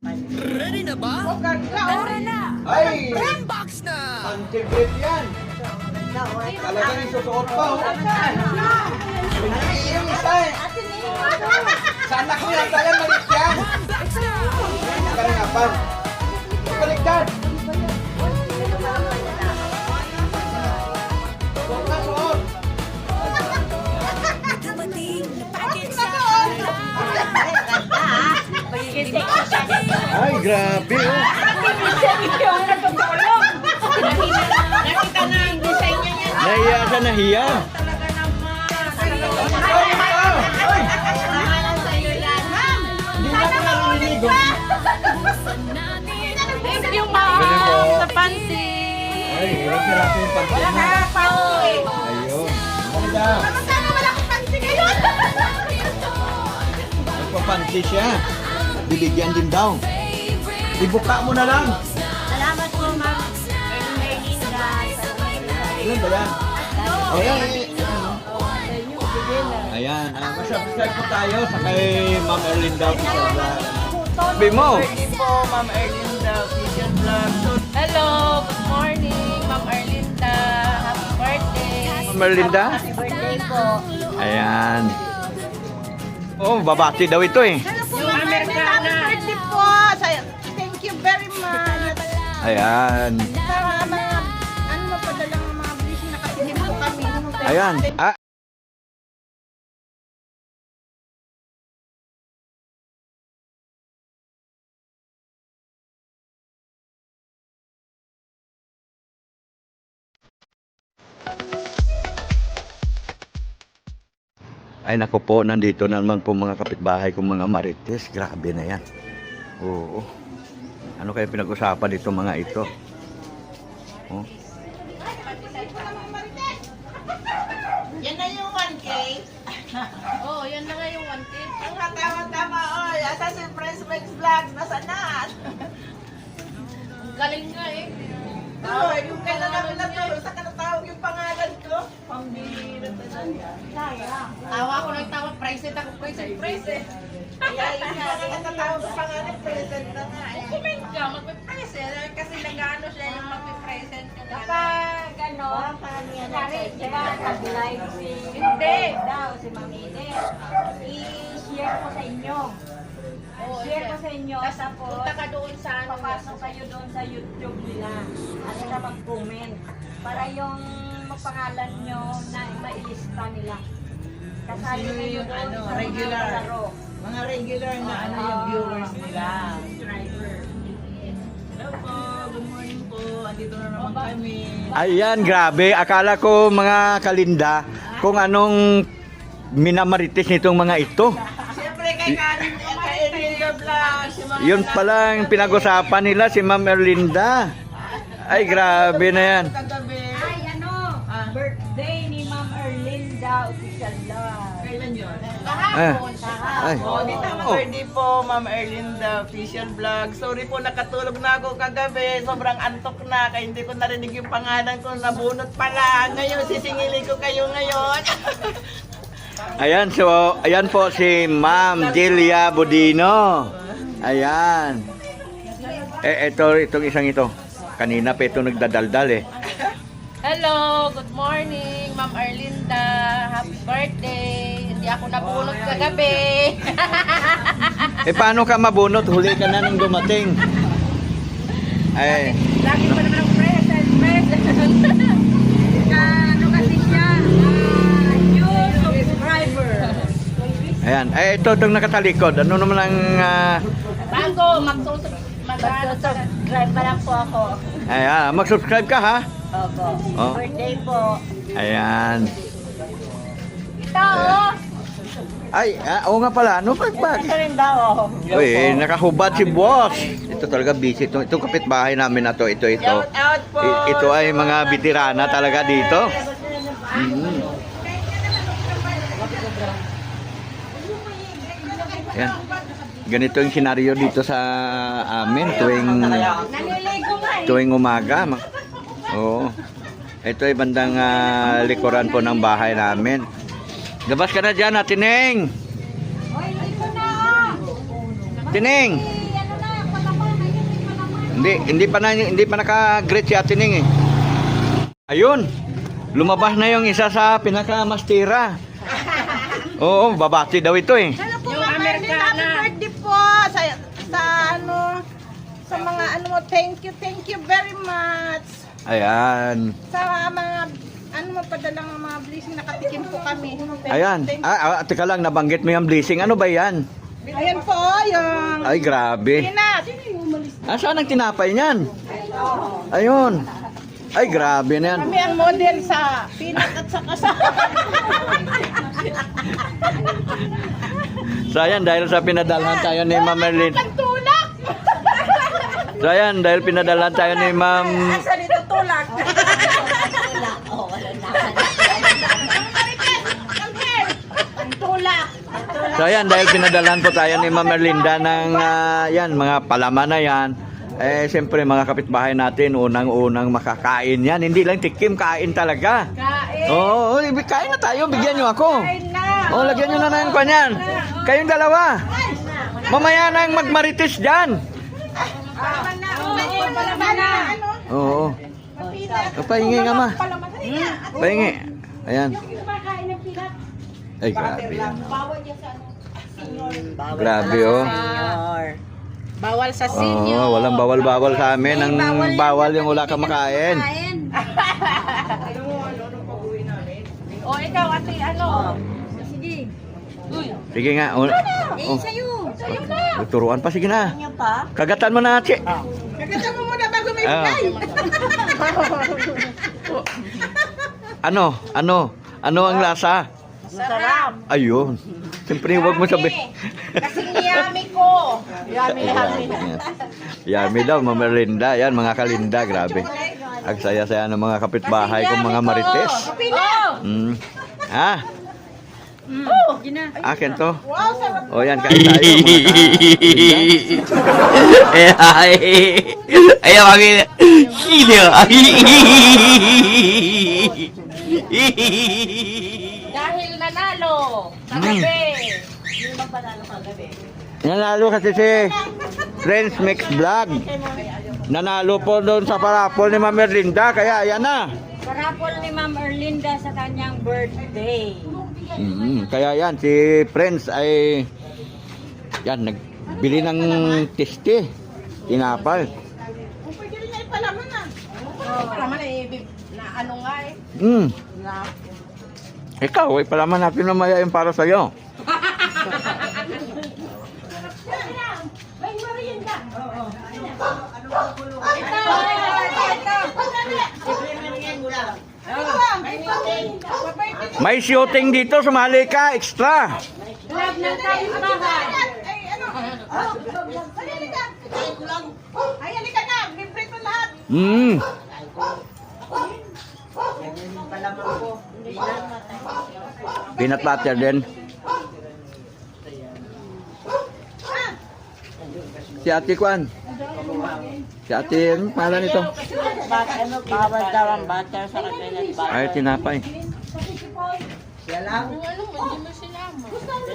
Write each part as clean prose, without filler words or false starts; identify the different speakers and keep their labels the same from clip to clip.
Speaker 1: Ready na ba?
Speaker 2: Tara na!
Speaker 3: Ay!
Speaker 1: Unbox na!
Speaker 3: Anti-grip yan! Talagang isusuot pa, oh! Yung isa eh! Sana ko yan tayo malit yan!
Speaker 1: Unbox na!
Speaker 3: Ka na nga pa! Baliktad! Suot na, suot!
Speaker 1: Dumating na package sa
Speaker 3: Ay, grabe, oh!
Speaker 2: Nakita na ang design niya yan.
Speaker 3: Nahiya ka, nahiya! Ay! Ay! Hindi na ko naririnig, oh!
Speaker 2: Thank you,
Speaker 3: Galing po.
Speaker 2: ma'am. Sa pansin.
Speaker 3: Ay, hirap-hirap yung pansin mo. Ayun. Maganda. Nagpapansi siya. Bibigyan din daw. Ibuka mo na lang.
Speaker 2: Salamat po, ma'am. Erlinda.
Speaker 3: Ilan ba yan? Oh, yan. Ayan. Subscribe po tayo sa kay Ma'am Erlinda. Sabi mo.
Speaker 4: Birthday po, Ma'am Erlinda, official vlog.
Speaker 2: Hello, good morning, Ma'am Erlinda. Happy birthday.
Speaker 3: Ma'am Erlinda.
Speaker 2: Happy birthday po.
Speaker 3: Ayan. Oh, babati daw ito eh.
Speaker 2: Yung Americana.
Speaker 4: Birthday po! Thank you very much.
Speaker 3: Ayan.
Speaker 4: Sa mga, mapadalang mga blessing na kasi po kami.
Speaker 3: Ayan. Ah. Ay naku po, nandito naman po mga kapitbahay kong mga marites. Grabe na yan. Oo. Ano kaya pinag-usapan dito mga ito? Oh.
Speaker 4: Yan na yung 1K.
Speaker 2: Oh, yan na nga yung 1K.
Speaker 4: Ang tama-tama, oy. Asa si Prince Max Vlog? Nasaan na?
Speaker 2: Ang galing nga eh.
Speaker 4: Oy, yung kailan namin natulog, sa kanatawag yung pangalan ko. Pambira talaga.
Speaker 2: Tawa ko ng tawa, present ako, present.
Speaker 4: Kaya yung natatawag yung pangalan, present na nga.
Speaker 2: Comment ka, magpe-present. Kasi nag-ano siya yung magpe-present.
Speaker 5: Kapag ano, kunwari, di ba, nag-live si
Speaker 2: Hindi.
Speaker 5: daw, si Mamine, i-share ko sa inyo.
Speaker 2: Oo,
Speaker 5: Share ko sa inyo,
Speaker 2: Tapos
Speaker 5: tapos
Speaker 2: punta ka doon sa ano.
Speaker 5: papasok kayo doon sa YouTube nila at saka mag-comment para yung pangalan nyo na mailista nila. Kasali
Speaker 4: Sino
Speaker 5: kayo
Speaker 4: yung
Speaker 5: doon
Speaker 4: ano,
Speaker 5: sa mga
Speaker 4: regular?
Speaker 5: palaro.
Speaker 4: Mga regular na ano yung viewers nila. Hello po, good morning po. Andito na naman kami.
Speaker 3: Ayan, grabe. Akala ko mga kalinda kung anong minamarites nitong mga ito.
Speaker 4: Siyempre kay Karin, kay Erlinda Vlog. Si Ma'am
Speaker 3: Yun palang pinag-usapan nila si Ma'am Erlinda. Ay, grabe na yan.
Speaker 4: Kagabi.
Speaker 5: Ay, ano, birthday ni Ma'am Erlinda, official love.
Speaker 4: Kailan yun?
Speaker 3: Ah. Ay.
Speaker 4: Oh, dito ang
Speaker 3: Oh.
Speaker 4: birthday po, Ma'am Erlinda, official vlog. Sorry po, nakatulog na ako kagabi. Sobrang antok na, kaya hindi ko narinig yung pangalan ko. Nabunot pala. Ngayon, sisingilin ko kayo ngayon.
Speaker 3: Ayan, so, ayan po si Ma'am Delia Bodino. Ayan. Itong isang ito. Kanina pa ito nagdadaldal eh.
Speaker 2: Hello, good morning, Ma'am Erlinda. Happy birthday. Hindi ako nabulog kagabi.
Speaker 3: Eh, paano ka mabunot? Huli ka na nung dumating. Ay,
Speaker 2: Lagi pa naman ang present.
Speaker 5: Ano kasi siya, new subscriber.
Speaker 3: ayan. Ito itong nakatalikod. Ano naman ang...
Speaker 2: Bago, mag-subscribe
Speaker 5: Pa lang po ako.
Speaker 3: ayan, mag-subscribe ka ha?
Speaker 5: Opo.
Speaker 3: Oh.
Speaker 5: Birthday po.
Speaker 3: Ayan.
Speaker 5: Ito, oh.
Speaker 3: Ay, oo nga pala. Ano pa?
Speaker 5: Ito rin daw, oh.
Speaker 3: Uy, nakahubad si boss. Ito talaga busy. Itong kapitbahay namin na to. Ito.
Speaker 4: Shout out po.
Speaker 3: Ito ay mga veterana talaga dito. Yan. Ganito yung senaryo dito sa amin
Speaker 5: Naliligo nga eh.
Speaker 3: tuwing umaga. Oo. Ito ay bandang likuran po ng bahay namin. Labas ka na dyan, Tineng!
Speaker 5: Hoy, ito na, oh.
Speaker 3: Tineng!
Speaker 5: Ano na,
Speaker 3: Hindi pa naka-greet si Ate Ning eh. Ayun. Lumabas na yung isa sa pinakamastira. Oo, babati daw ito eh.
Speaker 4: Hello po,
Speaker 2: Yung
Speaker 4: Ma'am Arlene. Happy
Speaker 2: Americana.
Speaker 4: birthday po sa mga ano mo. Thank you very much.
Speaker 3: Ayan.
Speaker 4: Sa mga ano mo padalang mga blessing, nakatikim po kami.
Speaker 3: Ayan. Teka lang, nabanggit mo yung blessing. Ano ba yan?
Speaker 4: Ayan po, yung
Speaker 3: Ay, grabe.
Speaker 4: peanut.
Speaker 3: Saan ang tinapay niyan? Ayun. Ay, grabe na yan.
Speaker 4: Kami ang model sa peanut at saka sa...
Speaker 3: So ayan, dahil sa pinadalhan tayo ni Ma'am Merlin.
Speaker 4: Tulak!
Speaker 3: So ayan, dahil pinadalhan tayo ni Ma'am...
Speaker 4: Asa dito tulak? Tulak!
Speaker 3: So ayan, dahil pinadalhan po tayo ni Ma'am Merlinda ng yan, mga palaman na yan. Eh, siyempre mga kapitbahay natin, unang-unang makakain yan. Hindi lang tikim, kain talaga.
Speaker 4: Kain!
Speaker 3: Oo, kain na tayo, bigyan nyo ako.
Speaker 4: Kain na!
Speaker 3: Oo, lagyan nyo na ng kanyan. Kayong dalawa. Mamaya nang magmarites dyan. Oo. Pahingi nga ma. Pahingi. Ayan. Ay, grabe yan. Grabe oh.
Speaker 2: Bawal sa
Speaker 3: Oo, walang bawal-bawal sa amin. Ang bawal yung wala kang makain.
Speaker 2: O ikaw, ate, ano?
Speaker 5: Sige.
Speaker 3: Sige nga. Oh.
Speaker 5: Sa'yo. Sa'yo na.
Speaker 3: Turuan pa, sige na. Kagatan mo na, Ate.
Speaker 4: Kagatan mo muna bago may
Speaker 3: Ah.
Speaker 4: bigay.
Speaker 3: Ano ang lasa?
Speaker 2: Sarap.
Speaker 3: Ayun. Siyempre, huwag mo sabihin.
Speaker 2: Kasi yummy ko. Yummy.
Speaker 3: Yummy daw, Ma'am Merlinda. Yan, mga kalinda, grabe. Ang saya-saya ng mga kapitbahay kong mga marites.
Speaker 2: Oh!
Speaker 3: Mm. Ha? Akin to.
Speaker 4: Wow, sarap.
Speaker 3: O yan, kain tayo, mga kalinda.
Speaker 1: Ayaw kami. Sino?
Speaker 2: Dahil nanalo. Kagabi.
Speaker 3: Nanalo kasi si Friends Mix Vlog. Nanalo po doon sa parapol ni Ma'am Merlinda, kaya ayan na.
Speaker 5: Parapol ni Ma'am Erlinda sa kanyang birthday.
Speaker 3: Kaya yan, si Friends ay yan, nagbili ng testi, tinapal.
Speaker 4: Pwede rin niya ipalaman na.
Speaker 2: Para na ano nga eh.
Speaker 3: Ikaw, ay palaman natin na maya yung para sa'yo. May shooting dito, sumali ka, extra.
Speaker 5: Love ng kapitbahay.
Speaker 4: Ay, ano? Ay, halika. Ay, halika na. Libre ko lahat.
Speaker 3: Peanut butter din. Si Ate Kwan. Si Ate, ano pangalan ito?
Speaker 4: Bawal daw ang butter sa kanilang butter.
Speaker 3: Ay, tinapay.
Speaker 4: Siya lang.
Speaker 2: Ano, hindi mo sinama.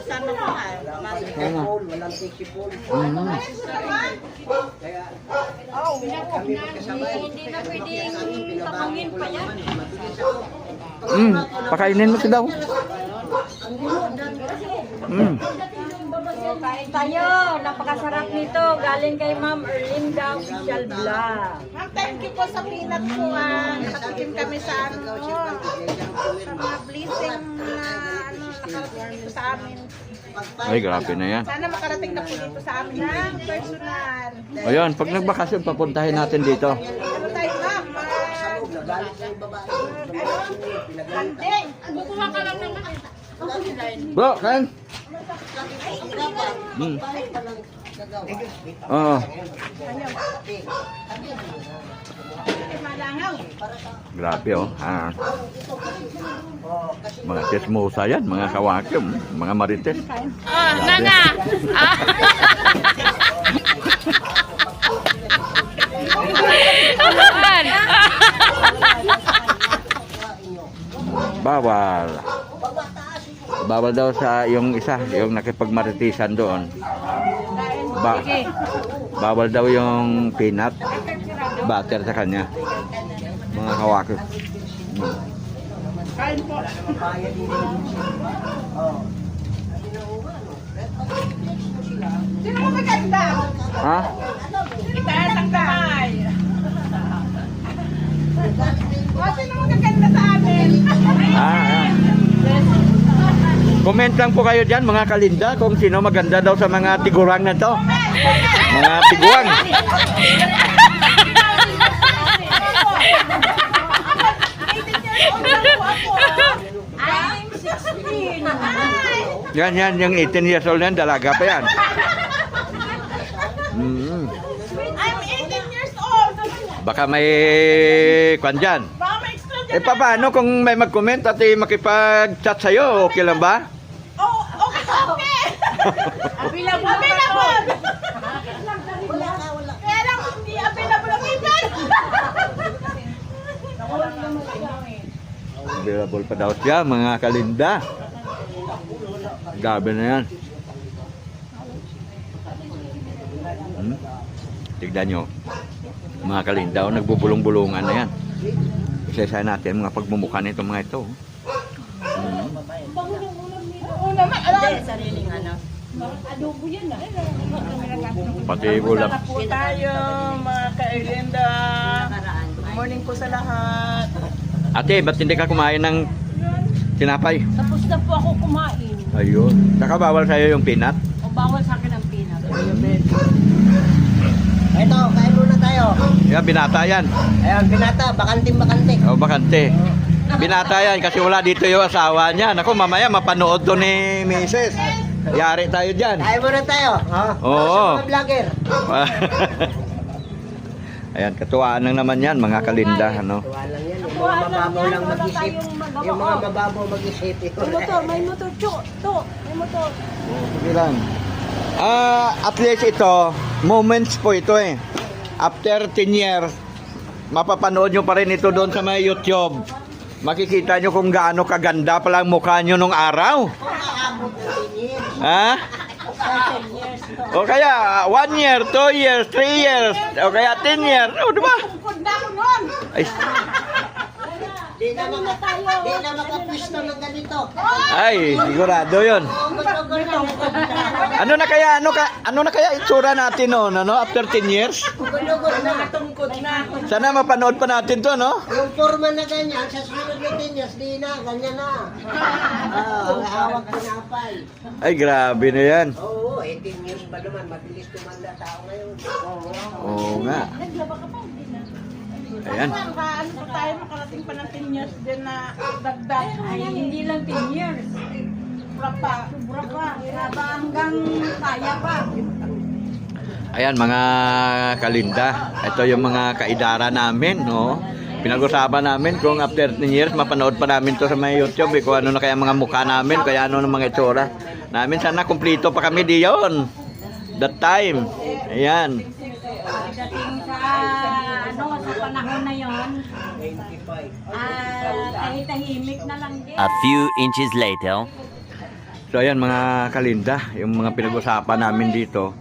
Speaker 4: Sana ko nga. Walang tikipol.
Speaker 5: Hindi na pwedeng tapangin pa yan.
Speaker 3: Pakainin mo siya daw.
Speaker 5: Kain tayo. Napakasarap nito. Galing kay Ma'am Erlinda Official Vlog.
Speaker 4: Ma'am, thank you po sa peanut po. Nakatikim kami sa ano. Sa mga blessing na nakarating dito sa amin.
Speaker 3: Ay, grabe na yan.
Speaker 4: Sana makarating na po dito sa amin ng personal.
Speaker 3: Ayun, pag nagbakasyon, papuntahin natin dito.
Speaker 4: Ano tayo, ma'am? Landing.
Speaker 2: Bukuha ka lang naman eh.
Speaker 3: Bro, kain. Oo. Grabe oh. Mga chismosa yan, mga kawakim, mga marites.
Speaker 2: Nana!
Speaker 3: Bawal. Bawal daw sa yung isa, yung nakipagmaritisan doon. Bawal daw yung peanut. butter sa kanya. Mga kawako.
Speaker 4: Kain po. Sino mo maganda?
Speaker 3: Ha?
Speaker 4: Itaas ang kamay. Sino mo maganda sa amin?
Speaker 3: Ah. Comment lang po kayo dyan mga kalinda kung sino maganda daw sa mga tiguang na to. Mga tiguang.
Speaker 5: I'm 16.
Speaker 3: Yan, yung 18 years old na yan, dalaga pa yan.
Speaker 4: I'm 18 years old.
Speaker 3: Baka may kwan dyan.
Speaker 4: Baka may extra
Speaker 3: Eh paano kung may mag-comment at makipag-chat sa'yo, okay lang ba?
Speaker 4: Oh, okay. Available. Kaya lang hindi available ang email.
Speaker 3: Available pa daw siya, mga kalinda. Gabi na yan. Tignan nyo. Mga kalinda, nagbubulong-bulungan na yan. Isa-isa natin mga pagmumukha nito mga ito.
Speaker 4: Oo naman, alam.
Speaker 5: Sariling anak.
Speaker 3: Pati ulam.
Speaker 4: Po tayo, mga ka-Erlinda. Good morning po sa lahat.
Speaker 3: Ate, ba't hindi ka kumain ng tinapay?
Speaker 5: Tapos na po ako kumain.
Speaker 3: Ayun. Saka bawal sa'yo yung peanut?
Speaker 5: O bawal sa akin ang peanut.
Speaker 6: Ito, kain muna tayo.
Speaker 3: Yan, binata yan.
Speaker 6: Ayan, binata, bakante.
Speaker 3: O, bakante. Binata yan kasi wala dito yung asawa niya. Naku, mamaya mapanood to ni Mrs. Yari tayo dyan.
Speaker 6: Kain muna tayo.
Speaker 3: Oo.
Speaker 6: Sa mga vlogger.
Speaker 3: Ayan, katuwaan lang naman yan, mga kalinda. Ano?
Speaker 6: Tuwa lang yan. Yung mga mababaw lang mag-isip. Yung mga mababaw mag-isip.
Speaker 5: May motor, may motor.
Speaker 3: Sige lang. At least ito, moments po ito eh. After 10 years, mapapanood nyo pa rin ito doon sa mga YouTube. Makikita nyo kung gaano kaganda pala ang mukha nyo nung araw. Ha? O kaya 1 year, 2 years, 3 years, o kaya 10 years. O, diba?
Speaker 4: Tungkod na ako nun.
Speaker 3: Ay,
Speaker 6: Di na makapwisto ng ganito.
Speaker 3: ay, sigurado yun. Ano na kaya itsura natin noon, ano? After 10 years?
Speaker 6: Gulugod na.
Speaker 4: Tungkod na ako.
Speaker 3: Sana mapanood pa natin to, no?
Speaker 6: Yung forma na ganyan, sa sunod na 10 years, di na, ganyan na. Hawak pinapay.
Speaker 3: Ay, grabe na yan.
Speaker 6: Oo, 18 years pa naman, mabilis tumanda tao ngayon.
Speaker 3: Oo nga. Ayan.
Speaker 4: Ano pa tayo, makarating pa ng 10 years din na dagdag.
Speaker 5: Ay, hindi lang 10 years.
Speaker 4: Sobra pa.
Speaker 5: Hanggang kaya pa.
Speaker 3: Ayan, mga kalinda. Ito yung mga kaidara namin, no? Pinag-usapan namin kung after 10 years, mapanood pa namin to sa mga YouTube. Eh, kung ano na kaya mga mukha namin, kaya ano na mga itsura namin. Sana kumplito pa kami diyon. That time. Ayan.
Speaker 5: Dating sa panahon na yon, kahit tahimik na lang din.
Speaker 1: A few inches later.
Speaker 3: So ayan mga kalinda, yung mga pinag-usapan namin dito.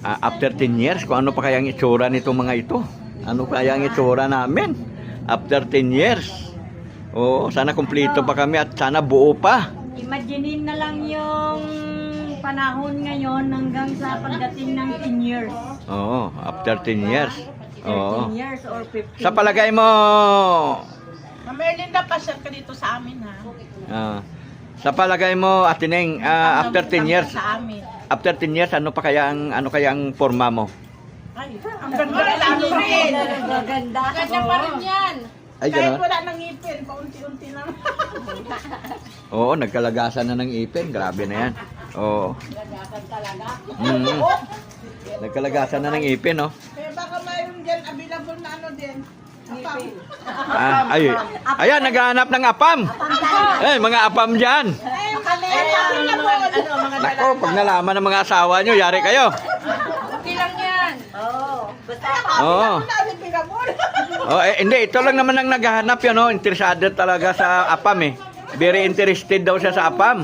Speaker 3: After 10 years, kung ano pa kaya ang itsura nitong mga ito? Ano kaya ang itsura namin? After 10 years. Oo, sana kumplito pa kami at sana buo pa.
Speaker 5: Imaginein na lang yung panahon ngayon hanggang sa pagdating ng 10 years.
Speaker 3: Oo, after 10 years. Oo.
Speaker 5: 10 years or 15.
Speaker 3: Sa palagay mo,
Speaker 4: Ma'am Erlinda, pasyal ka dito sa amin, ha?
Speaker 3: sa palagay mo, Ate Neng, after 10 years,
Speaker 4: Sa amin.
Speaker 3: after 10 years, ano kaya ang forma mo?
Speaker 4: Ay, ang ganda na lang rin.
Speaker 5: Maganda.
Speaker 2: Ganda pa rin yan.
Speaker 3: Ay,
Speaker 4: Kahit
Speaker 3: gano'n?
Speaker 4: wala nang ngipin, paunti-unti lang.
Speaker 3: Oo, nagkalagasan na ng ipin. Grabe na yan. Oo. Nagkalagasan na ng ipin, no?
Speaker 4: Kaya baka mayroon dyan available na ano din. Apam.
Speaker 3: Ayan, naghahanap ng apam. Eh, mga apam dyan. Nako, pag nalaman ng mga asawa nyo, yari kayo.
Speaker 2: Okay lang yan.
Speaker 3: Oo.
Speaker 4: Wala available.
Speaker 3: Oh, hindi, ito lang naman ang naghahanap yun, no? Interesado talaga sa apam, eh. Very interested daw siya sa apam.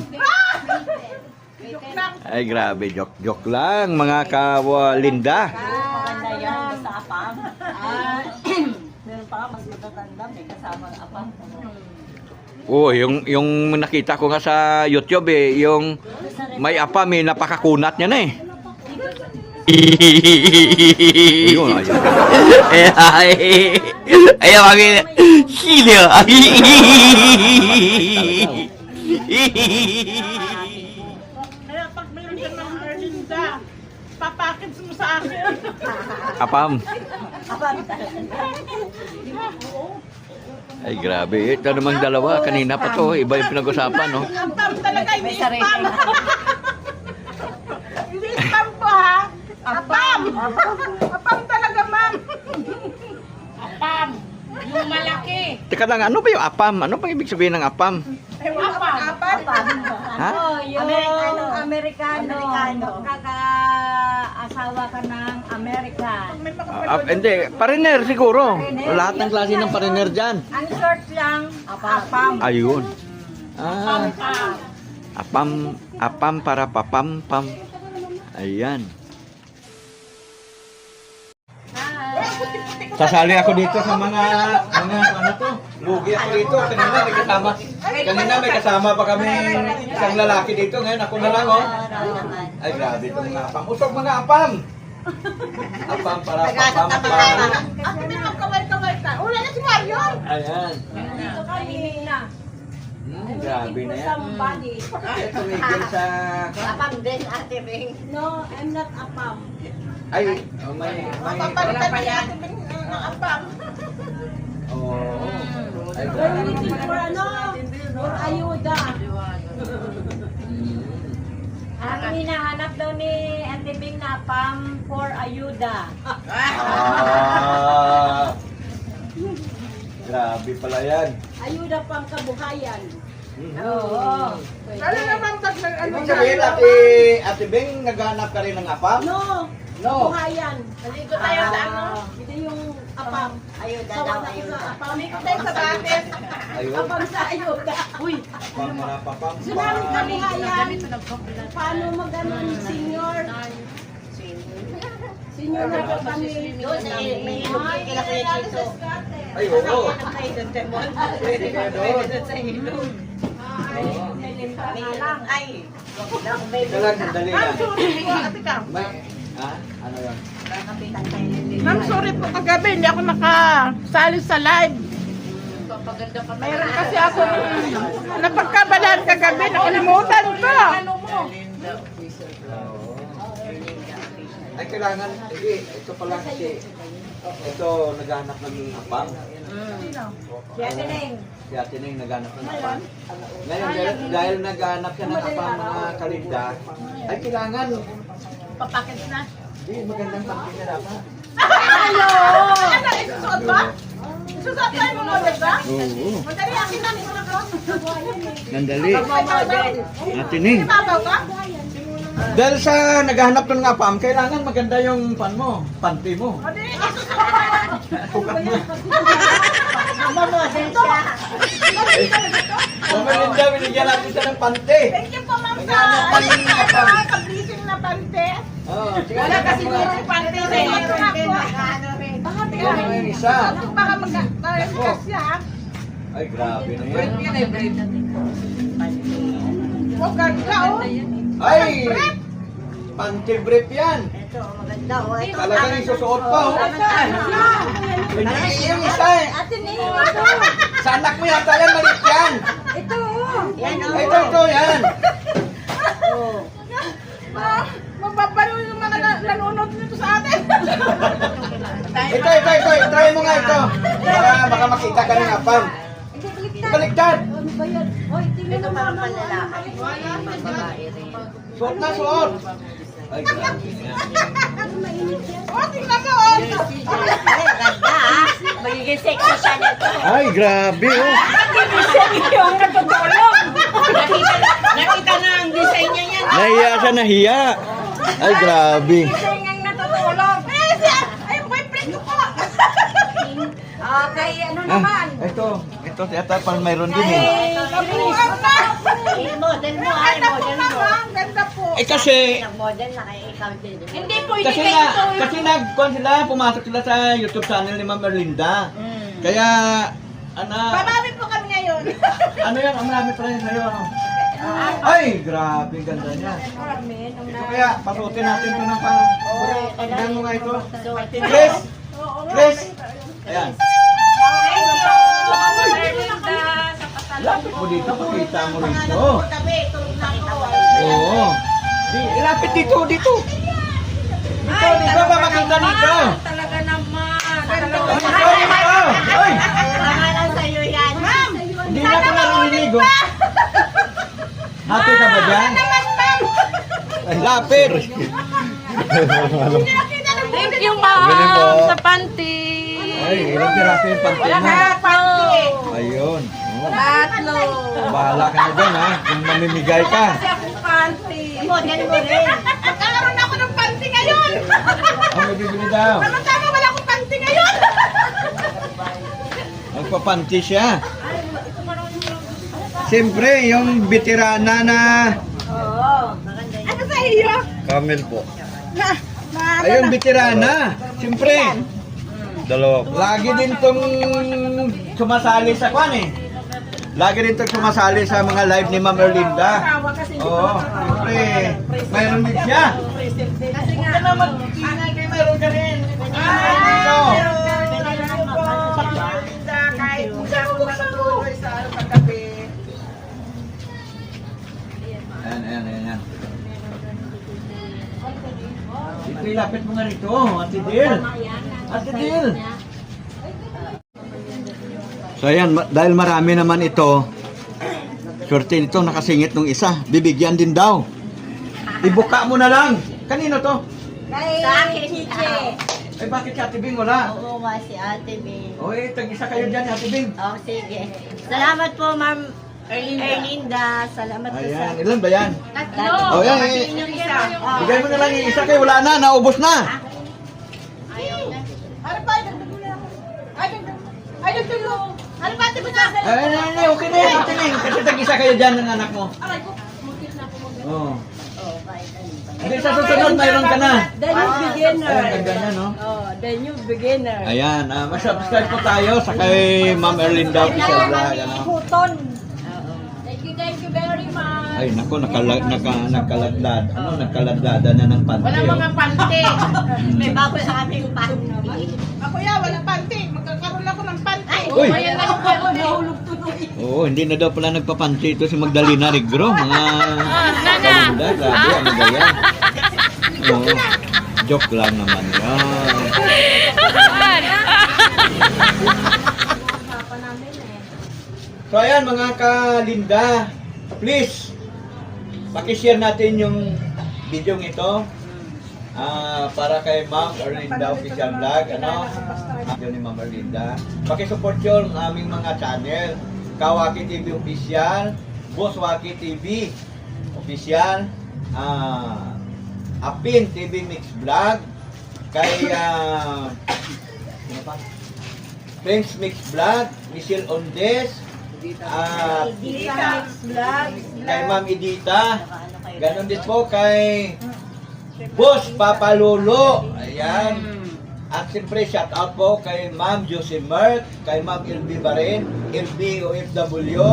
Speaker 3: Ay, grabe, joke lang, mga kawalinda.
Speaker 5: yan. Sa apam. Meron pa mas matatanda, may kasama ng apam.
Speaker 3: Oh, yung nakita ko nga sa YouTube eh, yung may apam eh, napakakunat niya na eh. Ayun, ayun.
Speaker 1: Ay, mga sino?
Speaker 4: Kaya pag mayroon ka ng Erlinda, papakits mo sa akin.
Speaker 3: Apam.
Speaker 5: Apam talaga.
Speaker 3: Ay, grabe. Ito namang dalawa. Kanina pa to. Iba yung pinag-usapan, no?
Speaker 4: Ang pam talaga, hindi
Speaker 2: May sarili
Speaker 4: spam.
Speaker 2: na.
Speaker 4: Hindi spam po ha. Apam. Apam talaga, ma'am.
Speaker 2: Apam. Yung malaki.
Speaker 3: Teka lang, ano ba yung apam? Ano ba ibig sabihin ng apam?
Speaker 5: Apam.
Speaker 3: Ha?
Speaker 5: Oh, yung Amerikano. Kaka-asawa ka ng American.
Speaker 3: Hindi, pariner siguro. Lahat ng klase ng pariner dyan.
Speaker 5: Ang short lang, apam.
Speaker 3: Ayun. Ah,
Speaker 2: Apam.
Speaker 3: apam, apam para papam, pam. Ayan. Sasali ako dito sa mga ano to. Lugi ako dito. Kanina may kasama pa kami isang lalaki dito. Ngayon ako na lang, oh. Ay, grabe itong mga apam. Usok mga apam. Apam para papam, pam.
Speaker 4: Ako na magkawal-kawal ka. Wala na si Mario.
Speaker 3: Ayan.
Speaker 5: Dito kami na.
Speaker 3: Grabe na yan.
Speaker 5: Somebody.
Speaker 3: Tumigil sa...
Speaker 5: Apam din, Ate Bing. No, I'm not apam.
Speaker 3: Ay, oh, may...
Speaker 4: Papalitan niya natin ng apam.
Speaker 3: Oh. Ay,
Speaker 5: We're
Speaker 3: grabe.
Speaker 5: looking for ano? For ayuda. Ang hinahanap daw ni Ate Bing na apam for ayuda.
Speaker 3: Ah. Grabe pala yan.
Speaker 5: Ayuda pang kabuhayan. Oo.
Speaker 4: Ano naman taglang ano
Speaker 3: Ibig sabihin, Ate Beng, naghanap ka rin ng apam?
Speaker 5: No,
Speaker 3: No.
Speaker 5: kabuhayan.
Speaker 4: Naligo tayo sa ano?
Speaker 5: Ito yung apam. Ayuda
Speaker 4: daw,
Speaker 5: ayuda. Apam.
Speaker 4: Naligo tayo sa batis.
Speaker 3: Ayun.
Speaker 5: Apam sa ayuda. Uy,
Speaker 3: Apam na papam.
Speaker 5: tsunami kabuhayan. Paano mag-anon, senior? Senior na ba kami?
Speaker 6: Doon sa may ilog kila Kuya Chito.
Speaker 3: Ay, oo.
Speaker 5: May limpa nga lang.
Speaker 6: Ay, wag lang may
Speaker 3: Dalag, sandali
Speaker 4: Ma'am,
Speaker 3: lang.
Speaker 4: sorry po. Ate ka.
Speaker 3: May- Ha? Ano yun?
Speaker 6: kapitan tayo nila.
Speaker 4: Ma'am, sorry po kagabi. Hindi ako nakasali sa live.
Speaker 2: Papaganda pa.
Speaker 4: Mayroon kasi ako napagkabalaan kagabi. Nakalimutan ko.
Speaker 2: Ano mo?
Speaker 3: Ay, kailangan, hindi, ito pala kasi, ito, naghanap ng apam.
Speaker 5: Si Ate Ning.
Speaker 3: Si Ate Neng naghanap ng apam. Ngayon, dahil naghanap siya ng apam, mga kalinda, ay kailangan,
Speaker 4: Papakit na.
Speaker 3: hindi, magandang pangkin na dapat.
Speaker 4: Ano? Isusuot ba? Isusuot tayo mo model ba?
Speaker 3: Oo.
Speaker 4: Madali akin na nito na ko.
Speaker 3: Nandali. Ate Neng.
Speaker 4: Ibabaw ka?
Speaker 3: Dahil sa naghahanap ng apam, kailangan maganda yung pan mo, panty mo.
Speaker 4: Madali, isusuot ba?
Speaker 5: Mamodel siya.
Speaker 3: Kung Linda, binigyan natin siya ng panty.
Speaker 4: Thank you po, ma'am, sa
Speaker 3: Naghanap pa rin ng apam.
Speaker 4: pag-leasing na pante.
Speaker 3: Oh,
Speaker 4: Wala kasi dito pante na yun.
Speaker 5: Baka
Speaker 3: Yan ang yung isa.
Speaker 4: Baka mag-kasi ha.
Speaker 3: Ay, grabe na yan.
Speaker 4: Oh, ganda oh.
Speaker 3: Ay! Panty brief yan.
Speaker 6: Ito, maganda oh. Ito,
Speaker 3: Talagang isusuot pa, oh. Hindi yung isa eh.
Speaker 5: Ate Ning.
Speaker 3: Sa anak mo yata yan, malit yan.
Speaker 5: Ito oh.
Speaker 6: yan oh.
Speaker 3: Ito, yan.
Speaker 4: Mababalo yung mga nanonood nito sa atin.
Speaker 3: Ito. Try mo nga ito. Baka makita ka ng apam. Baliktad.
Speaker 5: Ano ba yan? Hoy, tingnan mo
Speaker 6: Parang
Speaker 5: naman.
Speaker 6: panlalaki. Pang babae rin.
Speaker 3: Suot na, suot. Ay, grabe na.
Speaker 4: Oh, tingnan mo oh.
Speaker 6: Ay, ganda ah. Magiging sexy siya nito.
Speaker 3: Ay, grabe, oh.
Speaker 5: Yung natutulog.
Speaker 6: Nakita na ang design niya yan.
Speaker 3: Nahiya siya, nahiya. Ay, grabe.
Speaker 5: Sing ang natutulog.
Speaker 4: Ay, boyfriend ko po.
Speaker 5: Okay, ano naman?
Speaker 3: Ito yata parang mayroon din eh.
Speaker 4: Kapuan na.
Speaker 6: I-model mo ah,
Speaker 4: Ganda po,
Speaker 6: i-model
Speaker 4: ma'am.
Speaker 6: mo.
Speaker 4: ah. Ganda po.
Speaker 3: Eh kasi,
Speaker 5: Nag-model na kayo, ikaw din.
Speaker 2: Hindi po, hindi
Speaker 3: kasi
Speaker 2: kayo
Speaker 3: nga,
Speaker 2: ito.
Speaker 3: kasi nagkuhan sila, pumasok sila sa YouTube channel ni Ma'am Erlinda. Kaya,
Speaker 2: Babawi po kami ngayon.
Speaker 3: ano yan, ang marami pala yun sa'yo, ano? Ay, grabe, ganda niya. Ito kaya, pasuotin natin ito ng pang... Pagdan mo nga ito. Chris! Chris! Ayan. Lapit mo dito, pakita mo rito. Oo. Lapit dito, dito. Dito ba makita dito?
Speaker 2: Talaga naman.
Speaker 3: Dito. Ay!
Speaker 5: Tama lang sa'yo yan. Ma'am!
Speaker 3: Hindi na ko narinig. Oh. Happy ka ba dyan? Ay, lapit.
Speaker 2: Thank you, ma'am, sa panty.
Speaker 3: Ay, ilang piraso yung panty mo.
Speaker 2: Panty.
Speaker 3: Ayun. Oh.
Speaker 2: Tatlo.
Speaker 3: Bahala ka na dyan, ha? Kung mamimigay ka.
Speaker 2: Kasi akong panty.
Speaker 5: Model mo rin.
Speaker 2: Magkakaroon ako ng panty ngayon.
Speaker 3: Ang may bibili daw.
Speaker 2: Tama, wala akong panty ngayon.
Speaker 3: Magpapanty siya. Siyempre, yung veterana na...
Speaker 2: Ano sa iyo?
Speaker 3: Camel po. Ayun, veterana. Siyempre. Dalawa po. Lagi din tong sumasali sa kwan eh. Lagi din tong sumasali sa mga live ni Ma'am Erlinda. Oo, siyempre. Mayroon din siya.
Speaker 4: Kasi nga, na mag-ingay kayo, meron ka rin.
Speaker 3: Ito.
Speaker 4: Kahit kung saan ako matatuloy sa paggabi.
Speaker 3: Ayan. Ito, ilapit mo nga rito, Ate Dil. Ate Dil. So ayan, dahil marami naman ito, swerte nito nakasingit nung isa, bibigyan din daw. Ibuka mo na lang. Kanino to?
Speaker 5: Sa akin, Chiche.
Speaker 3: Ay bakit si Ate Bing wala?
Speaker 5: Oo nga si Ate Bing.
Speaker 3: O tag-isa kayo dyan, Ate Bing.
Speaker 5: Oh, sige. Salamat po, Ma'am Erlinda. Salamat po sa...
Speaker 3: Ayan, ilan ba yan?
Speaker 2: Tatlo.
Speaker 3: O yan,
Speaker 2: Yung isa.
Speaker 3: bigay mo na lang yung isa kayo, wala na, naubos na.
Speaker 2: Ano pa? Ay, nagtulo. Ano ba? Ito ba na?
Speaker 3: Ay, okay na yan, Ate Bing. Kasi tag-isa kayo dyan ng anak mo.
Speaker 2: Aray ko. Mukit na ako mag-
Speaker 3: Oo. Hindi, sa susunod, mayroon ka na.
Speaker 5: The new beginner.
Speaker 3: Ayan, ganyan, no?
Speaker 5: Oh, the new beginner.
Speaker 3: Ayan, mag-subscribe po tayo sa kay Ma'am Erlinda Official Vlog, ano?
Speaker 5: Huton.
Speaker 2: Thank you very much.
Speaker 3: Ay, nako, nakaladlad. Ano, nakaladlada na ng panty.
Speaker 2: Walang mga panty.
Speaker 5: May bago sa aming panty.
Speaker 2: Ako ya, walang panty. Magkakaroon ako ng panty.
Speaker 3: Uy!
Speaker 2: Ayan na ako.
Speaker 5: Nahulog tuloy.
Speaker 3: Oo, hindi na daw pala nagpapanty ito si Magdalena Rigro. Mga... Nana! Grabe, ano ba yan? Oo, joke lang naman yan. So ayan mga kalinda, please, pakishare natin yung video ito para kay Ma'am Erlinda Official Vlog, ano? Video ni Ma'am Erlinda. Pakisupport yun ang aming mga channel. Kawaki TV Official, Boss Waki TV Official, Apin TV Mix Vlog, kay ano pa? Friends Mix Vlog, Michelle Ondes, at kay Ma'am Edita, ganon din po kay Boss Papa Lolo, ayan. At siyempre shout out po kay Ma'am Josie Mert, kay Ma'am LB Barin, LB OFW,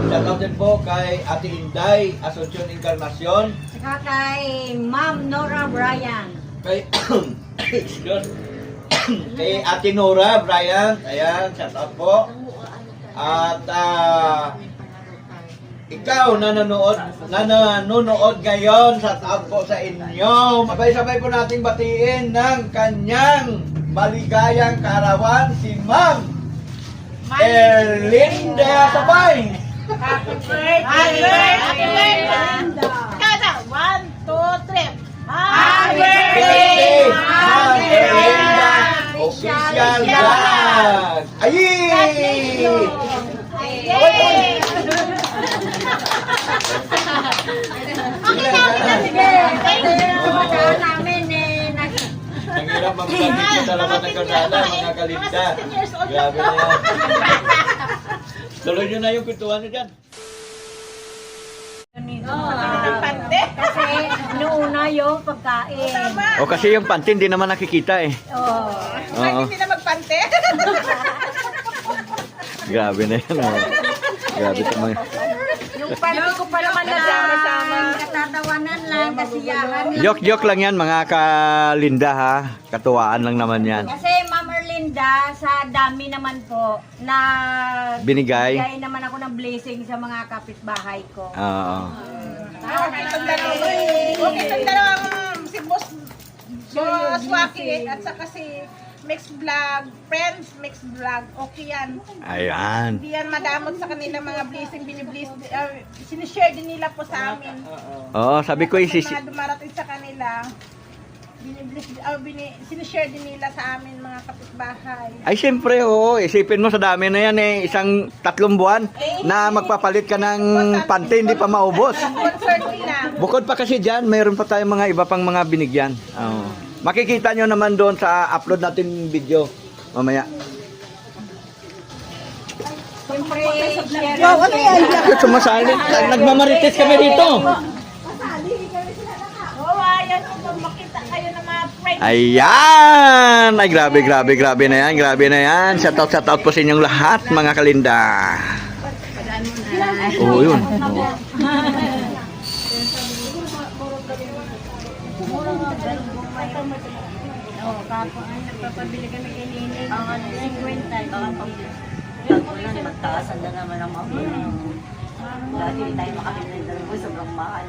Speaker 3: shout out din po kay Ate Inday, Asuncion Encarnacion,
Speaker 5: Saka kay Ma'am Nora Bryan.
Speaker 3: kay excuse, kay Ate Nora Brian, ayan, shout out po. At ikaw na nanonood ngayon, shout out po sa inyo. Sabay-sabay po nating batiin ng kanyang maligayang karawan si Ma'am Erlinda Sabay.
Speaker 2: Happy birthday! Happy birthday! Kada, 1, 2, 3. Happy
Speaker 3: Birthday, Ma'am Erlinda Official Vlog. Ayy! Nanghirap mag-vlog dito talaga ng kasala, mga kalinda. Grabe na yan. Tuloy nyo na yung pintuan nyo dyan.
Speaker 5: Kasi inuuna yung pagkain.
Speaker 3: O kasi yung panty hindi naman nakikita eh.
Speaker 5: Oo.
Speaker 4: Ay,
Speaker 3: Oo.
Speaker 4: hindi na magpante.
Speaker 3: Grabe na yan. Oh. Grabe ito mga...
Speaker 2: Yung party ko pa naman
Speaker 5: Kasama-sama. Katatawanan lang, kasiyahan lang.
Speaker 3: Joke lang yan mga kalinda ha. Katuwaan lang naman yan.
Speaker 5: Kasi Ma'am Erlinda, sa dami naman po na
Speaker 3: Binigay.
Speaker 5: naman ako ng blessing sa mga kapitbahay ko.
Speaker 3: Oo.
Speaker 4: Okay, itong dalawang si Boss Waki at saka si Mix Vlog, Friends Mix Vlog, okay yan.
Speaker 3: Ayan.
Speaker 4: Hindi yan madamot sa kanila mga blessing, sinishare din nila po sa amin.
Speaker 3: Oo, sabi ko
Speaker 4: Sa
Speaker 3: isis...
Speaker 4: mga dumarating sa kanila, sinishare din nila sa amin mga kapitbahay.
Speaker 3: Ay, siyempre, oo. Isipin mo sa dami na yan eh. 3 buwan na magpapalit ka ng panty, hindi pa maubos.
Speaker 4: Concert nila.
Speaker 3: Bukod pa kasi dyan, mayroon pa tayong mga iba pang mga binigyan. Oo. Makikita nyo naman doon sa upload natin video mamaya.
Speaker 5: Siyempre, share.
Speaker 3: Sumasali. Nagmamarites kami dito.
Speaker 4: Oo, ayan, kung makita kayo ng mga friends.
Speaker 3: Ayan! Ay, grabe na yan. Grabe na yan. Shout out po sa inyong lahat, mga kalinda. Oo, yun. Oo.
Speaker 5: Oo, kapag nagpapabili kami kay Nini, 50.
Speaker 7: Magtaasan na naman ang mga dati hindi tayo makabili ng dalawa, sobrang mahal.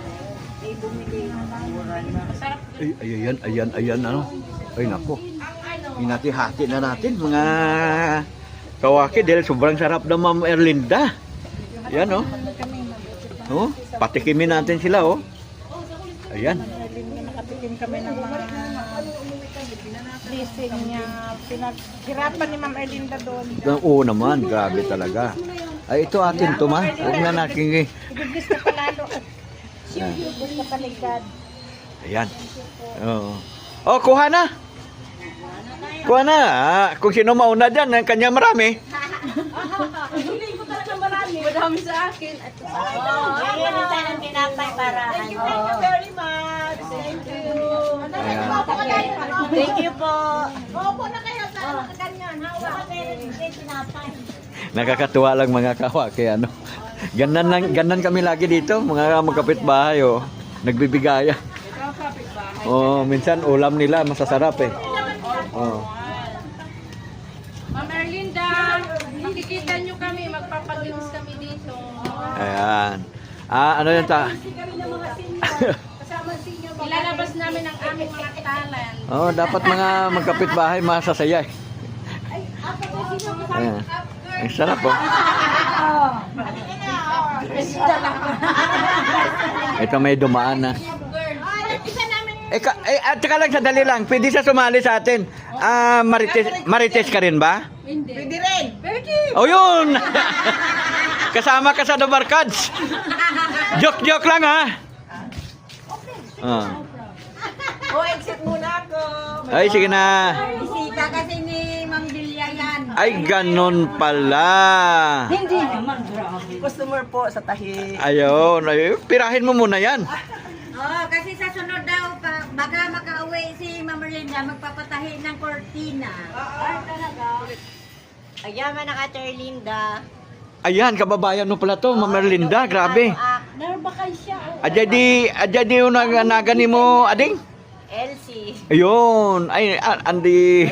Speaker 7: Eh, bumili. Mura na.
Speaker 3: Ay, ayan, ano. Ay, nako. Hinati-hati na natin, mga kawaki, dahil sobrang sarap na Ma'am Erlinda. Ayan, oh. Oh, patikimin natin sila, oh. Ayan.
Speaker 4: Nakatikim kami ng mga blessing niya. Pinaghirapan ni Ma'am Erlinda doon.
Speaker 3: Oo naman, grabe talaga. Ay, ito atin to, ma. Huwag na natin,
Speaker 4: I-bless ka palalo. Bless ka paligad.
Speaker 3: ayan. Oo. Oh, kuha na. Kuha na. Kung sino mauna dyan, ang kanya marami.
Speaker 2: Madami sa akin.
Speaker 7: Ayun ang tayo ng tinapay para
Speaker 4: Thank you very much. Thank you.
Speaker 3: Ayan.
Speaker 7: Thank you po.
Speaker 4: Opo na kayo sa ganyan. Hawa.
Speaker 3: Nakakatuwa lang mga kawaki, ano. Ganan kami lagi dito, mga magkapitbahay, oh. Nagbibigaya. Oh, minsan ulam nila masasarap eh. Oh.
Speaker 2: Ma'am Erlinda, makikita nyo kami, magpapag-games kami dito.
Speaker 3: Ayan. Ano yun ta?
Speaker 2: Ilalabas namin ang aming mga talent.
Speaker 3: Oh, dapat mga magkapitbahay masasaya eh. Ayan. Ang sarap, oh. Ito may dumaan na. Tsaka lang, sadali lang. Pwede siya sumali sa atin. Marites ka rin ba?
Speaker 4: Pwede rin.
Speaker 3: Oh, yun! Kasama ka sa The Barkads. Joke lang, ha?
Speaker 4: Exit muna ako.
Speaker 3: Ay, sige na.
Speaker 5: Bisita kasi ni Ma'am Delia yan.
Speaker 3: Ay, ganon pala.
Speaker 5: Hindi naman, grabe.
Speaker 4: Customer po sa tahi.
Speaker 3: Ayun. Ay, pirahin mo muna yan.
Speaker 5: Oh, kasi sa sunod daw, baka makauwi si Ma'am Erlinda, magpapatahi ng kortina. Ay, talaga.
Speaker 7: Ayan man ang Ate Erlinda.
Speaker 3: Ayan, kababayan mo pala to, Ma'am Erlinda. Grabe.
Speaker 5: Narbakansya.
Speaker 3: Ajadi yung nagani mo, ading?
Speaker 7: Elsie.
Speaker 3: Ayun. Ay, andi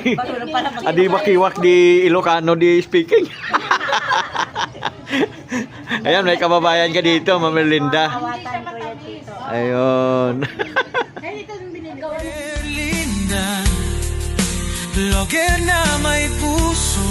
Speaker 3: wakiwak di Ilocano di speaking. Ayan, may kababayan ka dito, Ma'am Erlinda.
Speaker 7: Kawatan ko yan dito.
Speaker 3: Ayun.
Speaker 8: Linda, vlogger na may puso.